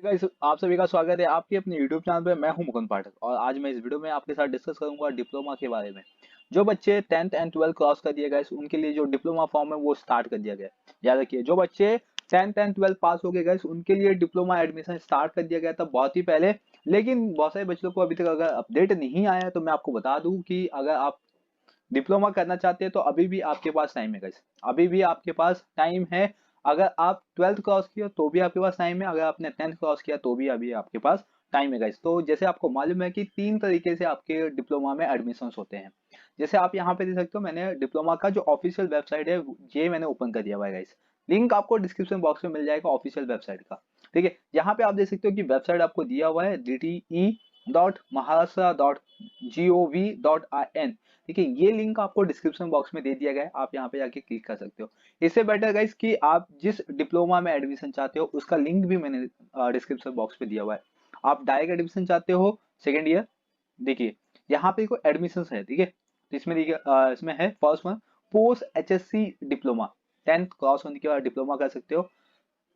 Guys आप सभी का स्वागत है आपके अपने YouTube चैनल पे। मैं हूं मुकुंद पाठक और आज मैं इस वीडियो में आपके साथ डिस्कस करूंगा डिप्लोमा के बारे में। जो बच्चे 10th एंड 12th क्रॉस कर दिए गए उनके लिए जो डिप्लोमा फॉर्म है वो स्टार्ट कर दिया गया है। याद रखिए, जो बच्चे 10th एंड 12th पास हो गए उनके लिए डिप्लोमा एडमिशन स्टार्ट कर दिया गया था बहुत ही पहले। लेकिन बहुत सारे बच्चों को अभी तक अगर अपडेट नहीं आया है तो मैं आपको बता दूं कि अगर आप डिप्लोमा करना चाहते हैं तो अभी भी आपके पास टाइम है गाइस। अभी भी आपके पास टाइम है। अगर आप 12th क्रॉस किया तो भी आपके पास टाइम है, अगर आपने 10th क्रॉस किया तो भी अभी आपके पास टाइम है गाइस। तो जैसे आपको मालूम है कि तीन तरीके से आपके डिप्लोमा में एडमिशन होते हैं। जैसे आप यहाँ पे देख सकते हो, मैंने डिप्लोमा का जो ऑफिशियल वेबसाइट है ये मैंने ओपन कर दिया हुआ है गाइस। लिंक आपको डिस्क्रिप्शन बॉक्स में मिल जाएगा ऑफिशियल वेबसाइट का। ठीक है, यहाँ पे आप देख सकते हो कि वेबसाइट आपको दिया हुआ है dte.maharashtra.gov.in। ठीक है, ये लिंक आपको डिस्क्रिप्शन बॉक्स में दे दिया गया है, आप यहाँ पे जाके क्लिक कर सकते हो। इससे बेटर गाइस कि आप जिस डिप्लोमा में एडमिशन चाहते हो उसका लिंक भी मैंने डिस्क्रिप्शन बॉक्स में दिया हुआ है। आप डायरेक्ट एडमिशन चाहते हो सेकेंड ईयर, देखिए यहाँ पे कोई एडमिशन है। ठीक है, तो इसमें देखिए इसमें है first one, post HSC diploma. 10th cross होने के बाद डिप्लोमा कर सकते हो।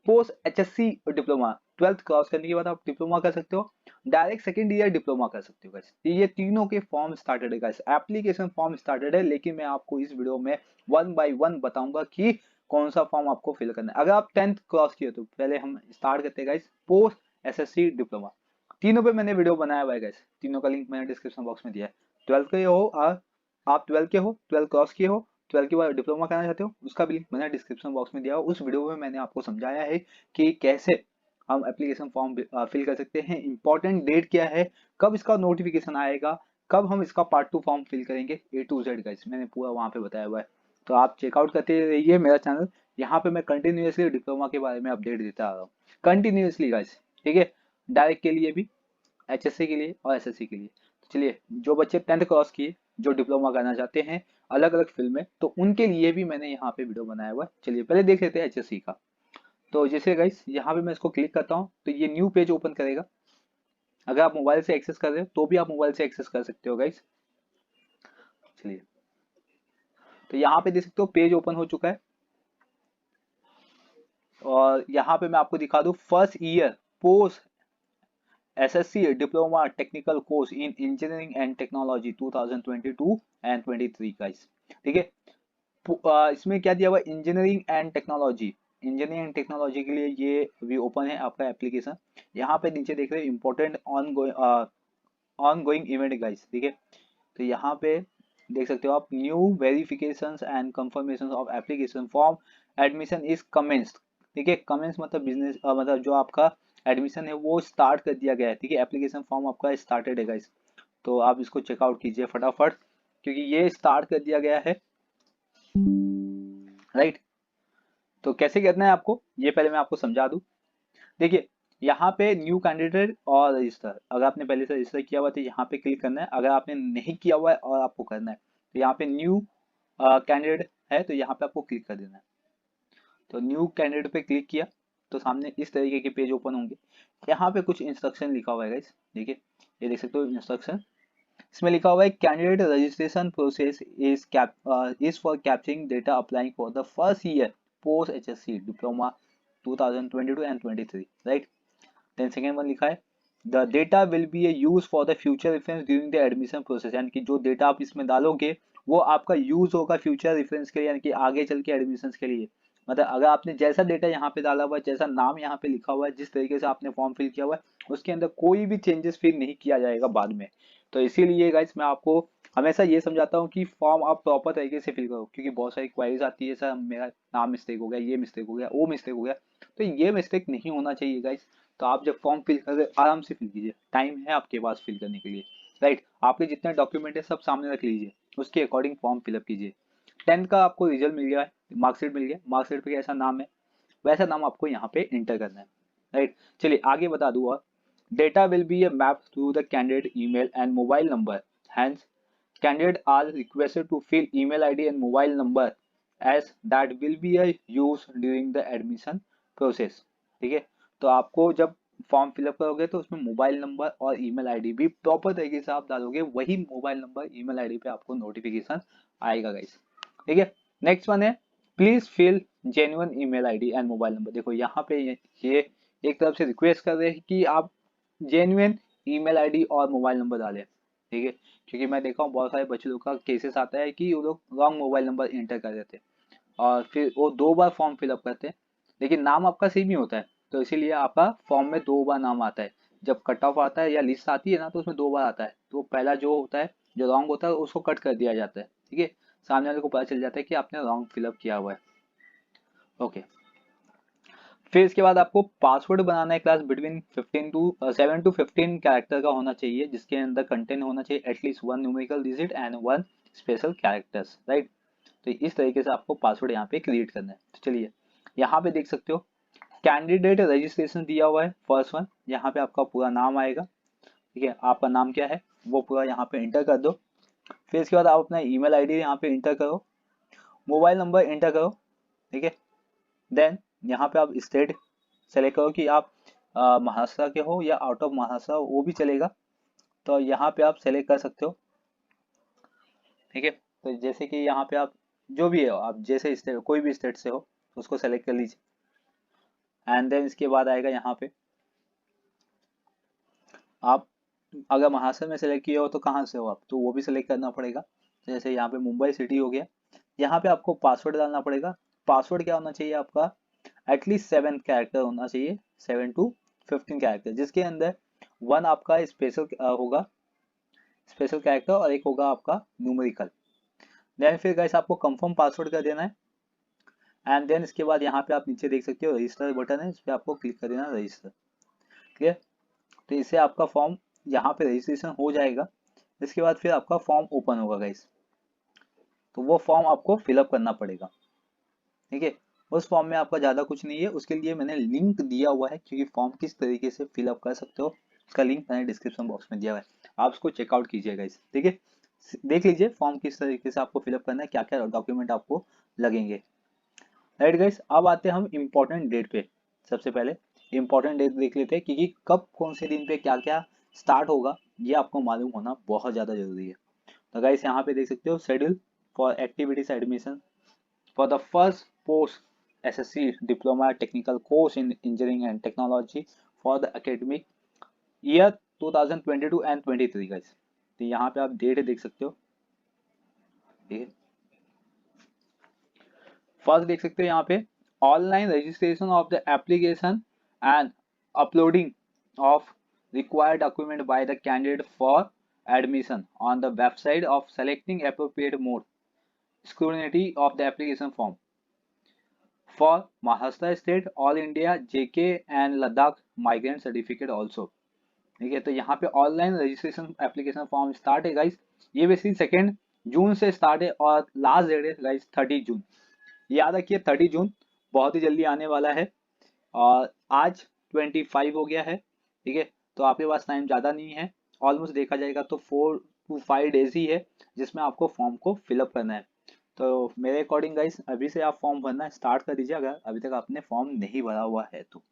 Post HSC diploma, 12th cross करने के बाद आप डिप्लोमा कर सकते हो। डायरेक्ट सेकंड ईयर डिप्लोमा कर सकते हो गाइस। ये तीनों के फॉर्म स्टार्टेड है गाइस, एप्लीकेशन फॉर्म स्टार्टेड है। लेकिन मैं आपको इस वीडियो में वन बाय वन बताऊंगा कि कौन सा फॉर्म आपको फिल करना है। अगर आप 10th क्रॉस किए तो पहले हम स्टार्ट करते हैं गाइस पोस्ट एसएससी डिप्लोमा। तीनों पे मैंने वीडियो बनाया हुआ है गाइस, तीनों का लिंक मैंने डिस्क्रिप्शन बॉक्स में दिया है। 12th के हो आप 12th के हो, 12th क्रॉस किए हो, 12th के बाद डिप्लोमा करना चाहते हो, उसका भी लिंक मैंने डिस्क्रिप्शन बॉक्स में दिया है। उस वीडियो में मैंने आपको समझाया है कि कैसे हम एप्लीकेशन फॉर्म फिल कर सकते हैं, इंपॉर्टेंट डेट क्या है, कब इसका नोटिफिकेशन आएगा, कब हम इसका पार्ट 2 फॉर्म फिल करेंगे, ए टू जेड गाइस मैंने पूरा वहां पे बताया हुआ है। तो आप चेकआउट करते रहिए मेरा चैनल। यहाँ पे मैं कंटिन्यूअसली डिप्लोमा के बारे में अपडेट देता आ रहा हूँ, कंटिन्यूअसली गाइस। ठीक है, डायरेक्ट के लिए भी, एचएससी के लिए और एसएससी के लिए। तो चलिए, जो बच्चे 10th क्रॉस किए, जो डिप्लोमा करना चाहते हैं अलग अलग फील्ड में, तो उनके लिए भी मैंने यहाँ पे वीडियो बनाया हुआ है। चलिए पहले देख लेते हैं एचएससी का। तो जैसे गाइस यहाँ पे मैं इसको क्लिक करता हूँ तो ये न्यू पेज ओपन करेगा। अगर आप मोबाइल से एक्सेस कर रहे हो तो भी आप मोबाइल से एक्सेस कर सकते हो गाइस। चलिए, तो यहाँ पे देख सकते हो पेज ओपन हो चुका है। और यहाँ पे मैं आपको दिखा दूं first year post SSC diploma technical course in engineering and technology 2022 and 23 guys. ठीक है, इसमें क्या दिया हुआ है, engineering and technology. Engineering and technology के लिए ये अभी ओपन है आपका एप्लीकेशन। यहाँ पे नीचे देख रहे हैं important on going event guys. ठीक है, तो यहाँ पे देख सकते हो आप, new verifications and confirmation of application form admission is commenced. ठीक है, कमेंस मतलब बिजनेस, मतलब जो आपका एडमिशन है वो स्टार्ट कर दिया गया है। ठीक है, एप्लीकेशन फॉर्म आपका स्टार्टेड है गाइस। तो आप इसको चेकआउट कीजिए फटाफट, क्योंकि ये स्टार्ट कर दिया गया है। राइट, तो कैसे करना है आपको ये पहले मैं आपको समझा दूं। देखिए, यहाँ पे न्यू कैंडिडेट और रजिस्टर, अगर आपने पहले से रजिस्टर किया हुआ है तो यहाँ पे क्लिक करना है। अगर आपने नहीं किया हुआ है और आपको करना है तो यहाँ पे न्यू कैंडिडेट है तो यहाँ पे आपको क्लिक कर देना है। तो न्यू कैंडिडेट पे क्लिक किया तो सामने इस तरीके के पेज ओपन होंगे। यहाँ पे कुछ इंस्ट्रक्शन लिखा हुआ है गाइस। देखिए, ये देख सकते हो इंस्ट्रक्शन। इसमें लिखा हुआ है candidate registration process is for capturing data applying for the first year post HSC diploma 2022 and 23। Right, then second one लिखा है the data will be use for the future reference during the admission process. यानी कि जो data आप इसमें डालोगे वो आपका यूज होगा फ्यूचर रेफरेंस के लिए, यानी कि आगे चल के एडमिशन के लिए। मतलब अगर आपने जैसा डेटा यहाँ पे डाला हुआ है, जैसा नाम यहाँ पे लिखा हुआ है, जिस तरीके से आपने फॉर्म फिल किया हुआ है, उसके अंदर कोई भी चेंजेस फिर नहीं किया जाएगा बाद में। तो इसीलिए गाइस मैं आपको हमेशा ये समझाता हूँ कि फॉर्म आप प्रॉपर तरीके से फिल करो, क्योंकि बहुत सारी क्वारीज आती है, सर मेरा नाम मिस्टेक हो गया, ये मिस्टेक हो गया, वो मिस्टेक हो गया। तो ये मिस्टेक नहीं होना चाहिए गाइस। तो आप जब फॉर्म फिल कर आराम से फिल कीजिए, टाइम है आपके पास फिल करने के लिए। राइट, आपके जितने डॉक्यूमेंट है सब सामने रख लीजिए, उसके अकॉर्डिंग फॉर्म फिलअप कीजिए। 10th का आपको रिजल्ट मिल गया है, मार्कशीट मिल गया, मार्कशीट पे कैसा नाम है वैसा नाम आपको यहाँ पे इंटर करना है। राइट, चलिए आगे बता दूँ। और data will be a map through the candidate email and mobile number. Hence candidate are requested to fill email ID and mobile number as that will be used during the admission process। ठीक है, तो आपको जब form fill up करोगे तो उसमें mobile number और email ID भी प्रॉपर तरीके से आप डालोगे, वही मोबाइल नंबर ईमेल आईडी पे आपको नोटिफिकेशन आएगा गाइस। ठीक है, नेक्स्ट वन है please fill genuine email ID and mobile number. देखो यहाँ पे ये एक तरफ से रिक्वेस्ट कर रहे हैं कि आप जेन्युइन ईमेल आईडी और मोबाइल नंबर डालें, ठीक है। क्योंकि मैं देखा हूँ बहुत सारे बच्चे लोग का केसेस आता है कि वो लोग रॉन्ग मोबाइल नंबर इंटर कर देते हैं और फिर वो 2 बार फॉर्म फिलअप करते हैं, लेकिन नाम आपका सेम ही होता है। तो इसीलिए आपका फॉर्म में 2 बार नाम आता है। जब कट ऑफ आता है या लिस्ट आती है ना, तो उसमें 2 बार आता है, तो पहला जो होता है, जो रॉन्ग होता है, उसको कट कर दिया जाता है, ठीक है। सामने वाले को पता चल जाता है कि आपने रॉन्ग फिलअप किया हुआ है। ओके। फिर इसके बाद आपको पासवर्ड बनाना है क्लास बिटवीन 7 to 15 कैरेक्टर का होना चाहिए, जिसके अंदर कंटेंट होना चाहिए at least 1 numerical digit and 1 special characters, right. तो इस तरीके से आपको पासवर्ड यहाँ पे क्रिएट करना है। तो चलिए यहाँ पे देख सकते हो कैंडिडेट रजिस्ट्रेशन दिया हुआ है फर्स्ट वन। यहाँ पे आपका पूरा नाम आएगा, ठीक है। आपका नाम क्या है वो पूरा यहाँ पे इंटर कर दो। फिर इसके बाद आप अपना ईमेल आईडी यहाँ पे इंटर करो, मोबाइल नंबर इंटर करो, ठीक है। देन यहाँ पे आप स्टेट सेलेक्ट करो कि आप महाराष्ट्र के हो या आउट ऑफ महाराष्ट्र, वो भी चलेगा। तो यहाँ पे आप सेलेक्ट कर सकते हो, ठीक है। तो जैसे कि यहाँ पे आप जो भी है, आप जैसे स्टेट, कोई भी स्टेट से हो उसको सेलेक्ट कर लीजिए। एंड देन इसके बाद आएगा यहाँ पे आप अगर महाराष्ट्र में सेलेक्ट किए हो तो कहाँ से हो आप, तो वो भी सिलेक्ट करना पड़ेगा। तो जैसे यहाँ पे मुंबई सिटी हो गया। यहाँ पे आपको पासवर्ड डालना पड़ेगा। पासवर्ड क्या होना चाहिए आपका, एटलीस्ट 7 कैरेक्टर होना चाहिए, 7 to 15 कैरेक्टर, जिसके अंदर 1 आपका स्पेशल होगा, स्पेशल कैरेक्टर, और 1 होगा आपका न्यूमेरिकल। देन फिर गाइस आपको कंफर्म पासवर्ड कर देना है। एंड देन इसके बाद यहाँ पे आप नीचे देख सकते हो रजिस्टर बटन है, इस पर आपको क्लिक कर देना है, रजिस्टर। क्लियर। तो इससे आपका फॉर्म यहाँ पे रजिस्ट्रेशन हो जाएगा। इसके बाद फिर आपका फॉर्म ओपन होगा गाइस, तो वो फॉर्म आपको फिलअप करना पड़ेगा, ठीक है। उस फॉर्म में आपका ज़्यादा कुछ नहीं है, उसके लिए मैंने लिंक दिया हुआ है, क्योंकि फॉर्म किस तरीके से फिलअप कर सकते हो उसका लिंक मैंने डिस्क्रिप्शन बॉक्स में दिया हुआ है, आप उसको चेकआउट कीजिएगा इस, ठीक है। देख लीजिए फॉर्म किस तरीके से आपको फिलअप करना है, क्या क्या डॉक्यूमेंट आपको लगेंगे, राइट गाइस। अब आते हैं हम इम्पोर्टेंट डेट पे। सबसे पहले इम्पोर्टेंट डेट देख लेते हैं, क्योंकि कब कौन से दिन पे क्या क्या स्टार्ट होगा ये आपको मालूम होना बहुत ज़्यादा जरूरी है। तो गाइस यहाँ पे देख सकते हो schedule for activities admission for the first post SSC diploma technical course in engineering and technology for the academic year 2022 and 23 guys. तो यहाँ पे आप डेट देख सकते हो, ठीक है। फर्स्ट देख सकते हो यहाँ पे online registration of the application and uploading of required document by the candidate for admission on the website of selecting appropriate mode scrutiny of the application form for Maharashtra state all India JK and Ladakh migrant certificate also, ठीक है। तो यहाँ पे online registration application form start है guys, ये basically 2 जून से start है और लास्ट डेट है गाइस 30 जून। याद रखिए 30 जून बहुत ही जल्दी आने वाला है, और आज 25 हो गया है, ठीक है। तो आपके पास टाइम ज़्यादा नहीं है, ऑलमोस्ट देखा जाएगा तो 4 to 5 डेज ही है जिसमें आपको फॉर्म को फिलअप करना है। तो मेरे अकॉर्डिंग गाइस अभी से आप फॉर्म भरना स्टार्ट कर दीजिए, अगर अभी तक आपने फॉर्म नहीं भरा हुआ है तो।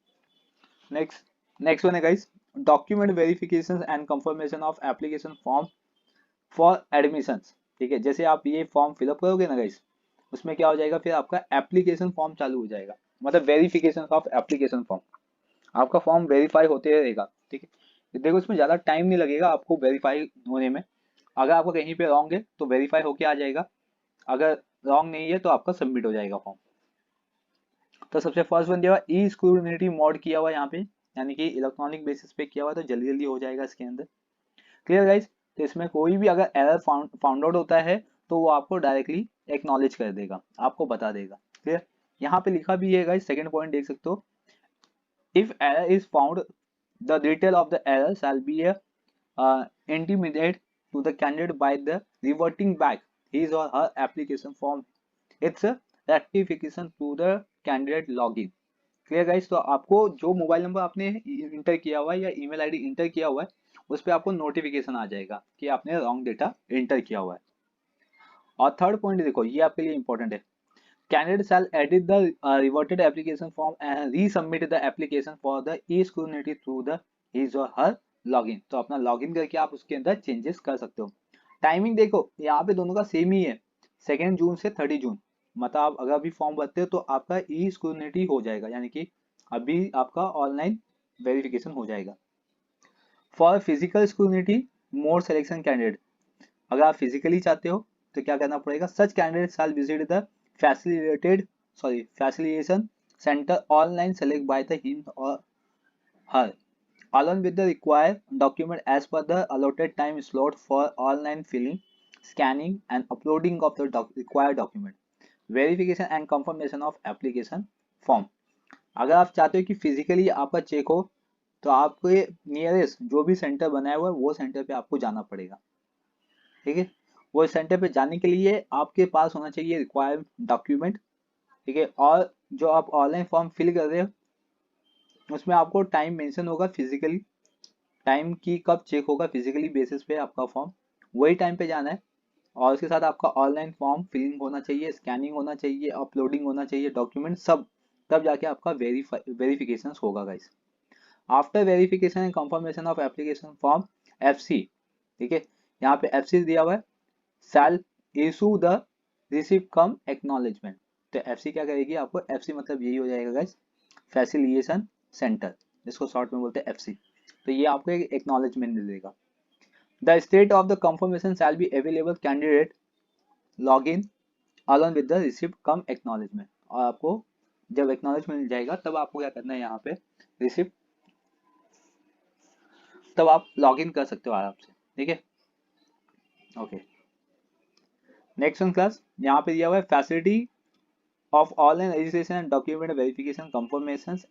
नेक्स्ट नेक्स्ट वन है guys document verification and confirmation of application form for admission, ठीक है। जैसे आप ये फॉर्म फिलअप करोगे ना गाइस, उसमें क्या हो जाएगा, फिर आपका एप्लीकेशन फॉर्म चालू हो जाएगा, मतलब वेरिफिकेशन ऑफ एप्लीकेशन फॉर्म, आपका फॉर्म वेरीफाई होते रहेगा, ठीक है। देखो इसमें ज़्यादा टाइम नहीं लगेगा आपको वेरीफाई होने में। अगर आपका कहीं पे रॉन्ग है तो वेरीफाई होके आ जाएगा, अगर रॉन्ग नहीं है तो आपका सबमिट हो जाएगा फॉर्म। तो सबसे फर्स्ट बन जाएगा ई स्क्रूटिनी मोड किया हुआ यहाँ पे, यानी कि इलेक्ट्रॉनिक बेसिस पे किया हुआ है, तो जल्दी जल्दी हो जाएगा इसके अंदर। Clear guys. तो इसमें कोई भी अगर एरर फाउंड आउट होता है तो वो आपको डायरेक्टली एक्नॉलेज कर देगा, आपको बता देगा। क्लियर। यहाँ पे लिखा भी है गाइस, सेकंड पॉइंट देख सकते हो, if error is found the detail of the error shall be intimated to the candidate by the reverting back his or her application form its rectification to the candidate login। Clear guys. तो आपको जो mobile number आपने inter किया हुआ है या email ID inter किया हुआ है उस पर आपको नोटिफिकेशन आ जाएगा कि आपने रॉन्ग डेटा इंटर किया हुआ है। और थर्ड पॉइंट देखो, ये आपके लिए इंपॉर्टेंट है, candidate shall edit the reverted application form and resubmit the application for the e-scrutiny through the his or her login। तो अपना लॉगिन करके आप उसके अंदर चेंजेस कर सकते हो। टाइमिंग देखो यहाँ पे दोनों का सेम ही है, 2 जून से 30 जून, मतलब आप अगर अभी फॉर्म भरते हो तो आपका ई स्क्रूटिनी हो जाएगा, यानी कि अभी आपका ऑनलाइन वेरिफिकेशन हो जाएगा। For physical scrutiny more selection candidate, अगर आप फिजिकली चाहते हो तो क्या करना पड़ेगा, सच candidate shall visit the facilitation centre online select by the him और हर along with the required document as per the allotted time slot for online filling, scanning and uploading of the required document, verification and confirmation of application form। अगर आप चाहते हो कि physically आपका check हो तो आपको नियरेस्ट जो भी सेंटर बनाया हुआ है वो सेंटर पे आपको जाना पड़ेगा, ठीक है। वो सेंटर पे जाने के लिए आपके पास होना चाहिए रिक्वायर्ड डॉक्यूमेंट, ठीक है। और जो आप ऑनलाइन फॉर्म फिल कर रहे हो उसमें आपको टाइम मेंशन होगा, फिजिकली टाइम की कब चेक होगा, फिजिकली बेसिस पे आपका फॉर्म वही टाइम पे जाना है। और उसके साथ आपका ऑनलाइन फॉर्म फिलिंग होना चाहिए, स्कैनिंग होना चाहिए, अपलोडिंग होना चाहिए डॉक्यूमेंट सब, तब जाके आपका वेरिफिकेशन होगा guys. After verification and confirmation of application form FC, ठीक है, यहाँ पे FC दिया हुआ है, shall issue the receipt come acknowledgement. तो FC क्या करेगी आपको, FC मतलब यही हो जाएगा गाइस, फैसिलिटेशन सेंटर, जिसको शॉर्ट में बोलते हैं FC। तो ये आपको एक एक्नॉलेजमेंट दे देगा। The state of the confirmation shall be available candidate log in along with the receipt come acknowledgement. और आपको जब एक्नॉलेजमेंट मिल जाएगा तब आपको क्या करना है, यहाँ पे रिसिप्ट, तब आप लॉग इन कर सकते हो आराम से, ठीक है। ओके, नेक्स्ट वन क्लास, यहाँ पे दिया हुआ है facility of online registration and document verification confirmations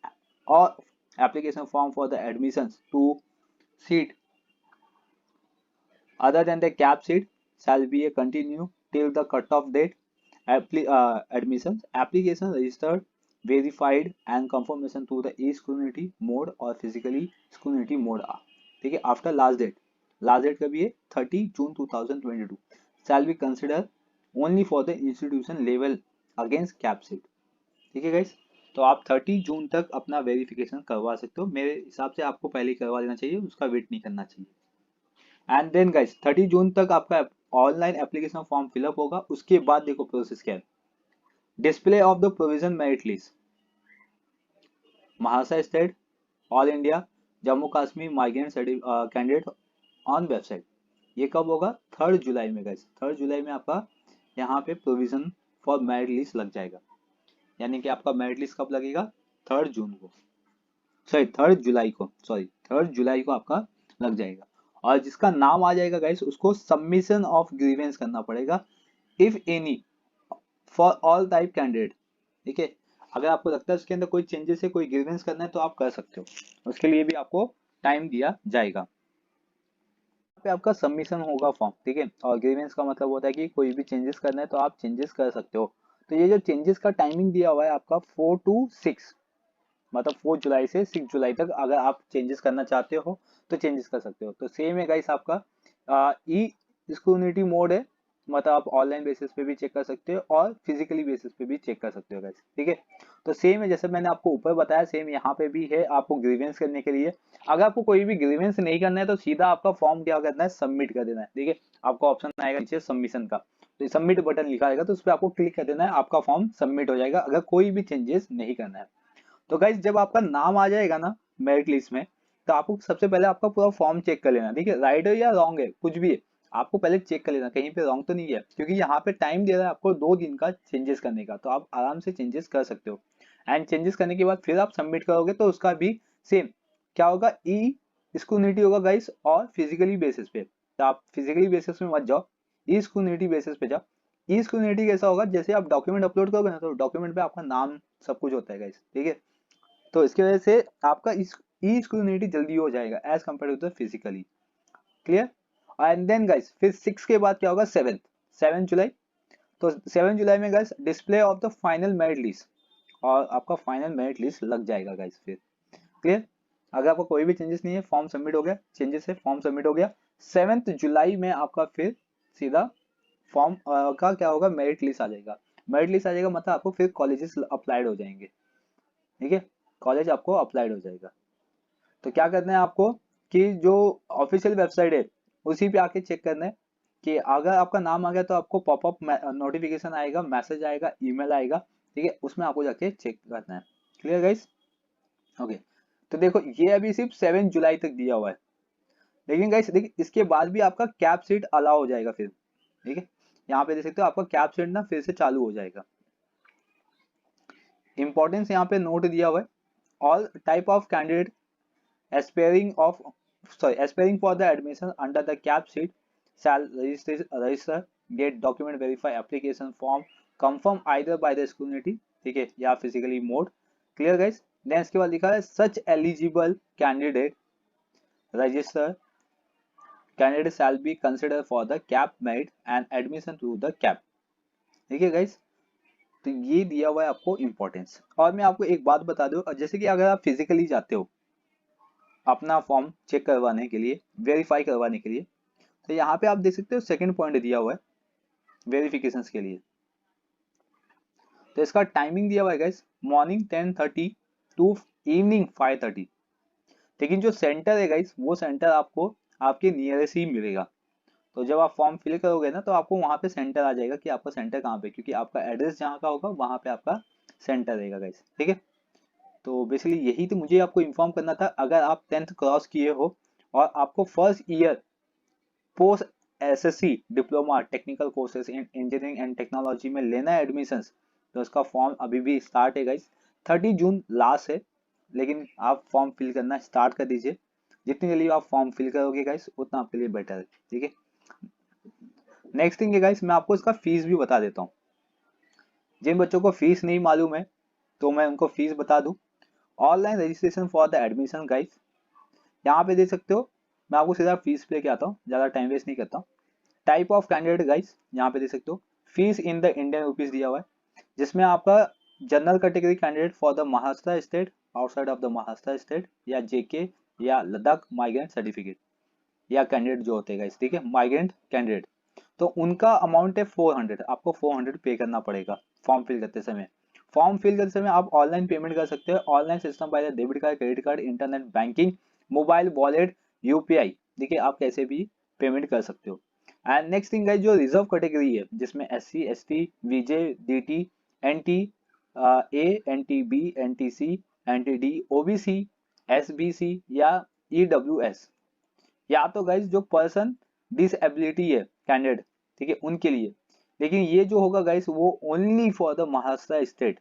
or application form for the admissions to seat other than the cap seat shall be a continue till the cutoff date. Admissions application registered, verified and confirmation to the e-scrutiny mode or physically scrutiny mode, ठीक है, after last date कभी है 30 जून 2022 shall be considered only for the institution level against cap seat, ठीक है guys. तो आप 30 जून तक अपना वेरिफिकेशन करवा सकते हो, मेरे हिसाब से आपको पहले ही करवा देना चाहिए, उसका वेट नहीं करना चाहिए। एंड देन गाइस 30 जून तक आपका ऑनलाइन एप्लीकेशन फॉर्म फिलअप होगा, उसके बाद देखो प्रोसेस क्या है, display of the provision merit list Maharashtra state all India Jammu Kashmir migrant candidate on website, ये कब होगा, 3 जुलाई में गाइस। 3 जुलाई में आपका यहाँ पे प्रोविजन फॉर मेरिट लिस्ट लग जाएगा, यानी कि आपका मेरिट लिस्ट कब लगेगा, 3 जून को, सॉरी 3 जुलाई को, सॉरी 3 जुलाई को आपका लग जाएगा। और जिसका नाम आ जाएगा गाइस उसको सबमिशन ऑफ ग्रीवेंस करना पड़ेगा, if any for all type candidate, ठीक है। अगर आपको लगता है उसके अंदर कोई चेंजेस है, कोई ग्रीवेंस करना है तो आप कर सकते हो, उसके लिए भी आपको टाइम दिया जाएगा। पे आपका सबमिशन होगा फॉर्म, ठीक है। और ग्रीवेंस का मतलब होता है कि कोई भी चेंजेस करना है तो आप चेंजेस कर सकते हो। तो ये जो चेंजेस का टाइमिंग दिया हुआ है आपका 4 to 6, मतलब 4 जुलाई से 6 जुलाई तक अगर आप चेंजेस करना चाहते हो तो चेंजेस कर सकते हो। तो सेम है गाइस आपका ई स्क्रूटिनी मोड है, मतलब आप ऑनलाइन बेसिस पे भी चेक कर सकते हो और फिजिकली बेसिस पे भी चेक कर सकते हो गाइस, ठीक है। तो सेम है जैसे मैंने आपको ऊपर बताया, सेम यहाँ पे भी है आपको ग्रीवेंस करने के लिए। अगर आपको कोई भी ग्रीवेंस नहीं करना है तो सीधा आपका फॉर्म क्या करना है, सबमिट कर देना है, ठीक है। आपको ऑप्शन आएगा नीचे सबमिशन का, तो सबमिट बटन लिखा रहेगा तो उस पर आपको क्लिक कर देना है, आपका फॉर्म सबमिट हो जाएगा अगर कोई भी चेंजेस नहीं करना है। तो गाइज जब आपका नाम आ जाएगा ना मेरिट लिस्ट में, तो आपको सबसे पहले आपका पूरा फॉर्म चेक कर लेना, ठीक है। राइट है या रॉन्ग है कुछ भी है, आपको पहले चेक कर लेना कहीं पे रॉन्ग तो नहीं है, क्योंकि यहाँ पे टाइम दे रहा है आपको 2 दिन का चेंजेस करने का, तो आप आराम से चेंजेस कर सकते हो। एंड चेंजेस करने के बाद फिर आप सबमिट करोगे तो उसका भी सेम क्या होगा, ई स्क्रूटिनी होगा गाइस, और फिजिकली बेसिस पे। तो आप फिजिकली बेसिस पे मत जाओ, ई स्क्रूटिनी बेसिस पे जाओ। ई स्क्रूटिनी कैसा होगा, जैसे आप डॉक्यूमेंट अपलोड करोगे ना तो डॉक्यूमेंट पे आपका नाम सब कुछ होता है गाइस, ठीक है। तो इसकी वजह से आपका ई स्क्रूटिनी जल्दी हो जाएगा as compare to the physically, clear. And then guys फिर 6 के बाद क्या होगा, 7 जुलाई। तो 7 जुलाई में guys display of the final merit list, और आपका फाइनल मेरिट लिस्ट लग जाएगा गाइस फिर, क्लियर। अगर आपको कोई भी चेंजेस नहीं है, फॉर्म सबमिट हो गया, चेंजेस है फॉर्म सबमिट हो गया, 7 जुलाई में आपका फिर सीधा फॉर्म का क्या होगा, मेरिट लिस्ट आ जाएगा। मेरिट लिस्ट आ जाएगा मतलब आपको फिर कॉलेजेस अप्लाइड हो जाएंगे, ठीक है, कॉलेज आपको अप्लाइड हो जाएगा। तो क्या करना है आपको कि जो ऑफिशियल वेबसाइट है उसी पे आके चेक करना है कि अगर आपका नाम आ गया तो आपको पॉपअप नोटिफिकेशन आएगा, मैसेज आएगा, ईमेल आएगा, ठीक है, उसमें आपको जाके चेक करना है, क्लियर गाइस। ओके, तो देखो ये अभी सिर्फ 7 जुलाई तक दिया हुआ है, लेकिन गाइस देखिए इसके बाद भी आपका कैप सीट अलाउ हो जाएगा फिर, ठीक है। यहाँ पे देख सकते हो आपका कैप सीट ना फिर से चालू हो जाएगा। इंपॉर्टेंस यहाँ पे नोट दिया हुआ है, all type of candidate aspiring of aspiring for the admission under the cap sheet shall register get document verify application form confirm either by the scrutiny, ठीक है, या physically mode. Clear guys. Then इसके बाद लिखा है such eligible candidate register candidate shall be considered for the cap merit and admission to the cap, ठीक है guys. तो ये दिया हुआ है आपको इंपॉर्टेंस। और मैं आपको एक बात बता दूं, जैसे कि अगर आप फिजिकली जाते हो अपना फॉर्म चेक करवाने के लिए, वेरीफाई करवाने के लिए, तो यहाँ पे आप देख सकते हो सेकंड पॉइंट दिया हुआ है वेरिफिकेशन के लिए। तो इसका टाइमिंग दिया हुआ है गाइस मॉर्निंग 10:30 टू इवनिंग 5:30। लेकिन जो सेंटर है गाइस वो सेंटर आपको आपके नियरेस्ट ही मिलेगा। तो जब आप फॉर्म फिल करोगे ना तो आपको वहाँ पे सेंटर आ जाएगा कि आपका सेंटर कहाँ पे, क्योंकि आपका एड्रेस जहाँ का होगा वहाँ पे आपका सेंटर रहेगा गाइस, ठीक है। तो बेसिकली यही तो मुझे आपको इन्फॉर्म करना था। अगर आप 10th क्रॉस किए हो और आपको first year post SSC diploma technical courses in engineering and technology में लेना है एडमिशन, तो इसका फॉर्म अभी भी स्टार्ट है गाइस, 30 जून लास्ट है। लेकिन आप फॉर्म फिल करना स्टार्ट कर दीजिए, जितनी जल्दी आप फॉर्म फिल करोगे गाइस उतना आपके लिए बेटर है, ठीक है। नेक्स्ट थिंग है गाइस, मैं आपको इसका फीस भी बता देता हूँ। जिन बच्चों को फीस नहीं मालूम है तो मैं उनको फीस बता दूं। Online registration for the admission guys, यहाँ पे देख सकते हो। मैं आपको सीधा फीस पे लेके आता हूँ, ज्यादा टाइम वेस्ट नहीं करता हूँ। टाइप ऑफ कैंडिडेट गाइस, यहाँ पे देख सकते हो fees in the Indian rupees दिया हुआ है, जिसमें आपका general category candidate for the Maharashtra state, outside of the Maharashtra state, या जेके या लद्दाख माइग्रेंट सर्टिफिकेट या कैंडिडेट जो होते हैं गाइस, ठीक है, माइग्रेंट कैंडिडेट, तो उनका अमाउंट है 400। आपको 400 पे करना पड़ेगा फॉर्म फिल करते समय। फॉर्म फिल करते समय आप ऑनलाइन पेमेंट कर सकते हो, online system by the debit card, credit card, internet banking, mobile wallet, UPI, देखिए आप कैसे भी पेमेंट कर सकते हो। एंड नेक्स्ट थिंग गाइस, जो रिजर्व कैटेगरी है जिसमें SC ST VJ DT NT A NT B NT C NT D OBC SBC या EWS, या तो गाइस जो पर्सन डिसएबिलिटी है कैंडिडेट, ठीक है, उनके लिए। लेकिन ये जो होगा गाइस वो only for the Maharashtra state,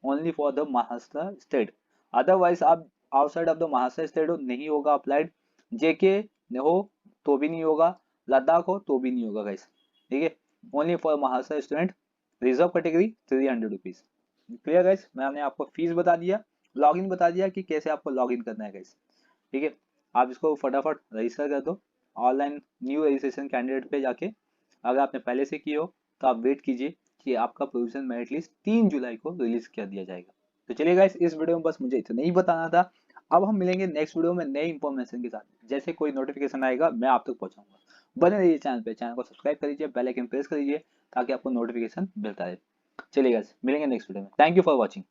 only for the Maharashtra state. Otherwise आप outside of the Maharashtra state हो नहीं होगा अप्लाइड, जेके हो तो भी नहीं होगा, लद्दाख हो तो भी नहीं होगा गाइस, ठीक है। Only for Maharashtra student, reserve category 300 rupees. Clear guys. मैंने आपको फीस बता दिया, लॉगिन बता दिया कि कैसे आपको लॉगिन करना है गाइस, ठीक है। आप इसको फटाफट रजिस्टर कर दो ऑनलाइन न्यू रजिस्ट्रेशन कैंडिडेट पे जाके। अगर आपने पहले से की हो तो आप वेट कीजिए कि आपका प्रोविजन मेरिट लिस्ट 3 जुलाई को रिलीज कर दिया जाएगा। तो चलिए गाइस, इस वीडियो में बस मुझे इतना ही बताना था। अब हम मिलेंगे नेक्स्ट वीडियो में नए इंफॉर्मेशन के साथ। जैसे कोई नोटिफिकेशन आएगा मैं आप तक पहुंचाऊंगा। बने रहिए चैनल पे, चैनल को सब्सक्राइब कर लीजिए, बेल आइकन प्रेस कर लीजिए ताकि आपको नोटिफिकेशन मिलता रहे। चलिए गाइस, मिलेंगे नेक्स्ट वीडियो में। Thank you for watching.